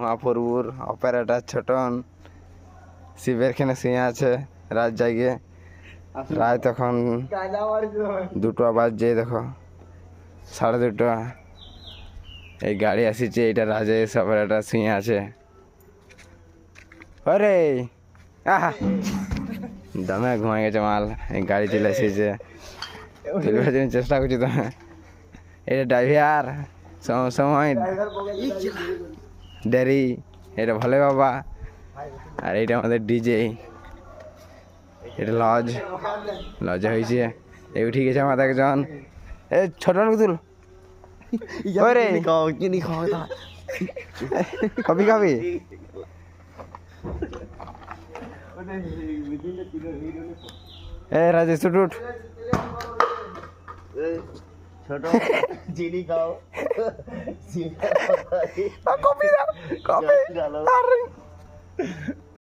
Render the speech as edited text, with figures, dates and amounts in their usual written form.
মহাপ্রভুর অপারেটর ছোটন শিবের খানে শুয়ে আছে রাত জাগে। রাত তখন 2টা বাজছে, দেখো 2:30। এই গাড়ি আসিছে, এইটা রাজেশ অপারেটর শুয়ে আছে। আরে আহা দমে ঘুমাই গেছে মাল। এই গাড়ি চলে এসেছে, তুলবার জন্য চেষ্টা করছি তো। এটা ড্রাইভার সময় দেরি, এটা ভোলে বাবা। আর এইটা আমাদের ডিজে, এটা লজে হয়েছে। এই উঠে গেছে আমাদের একজন। এ ছোট তুল কবি খাবি? এ রাজেশ উঠ ছোট চিনি খাও কপি দাও, কপি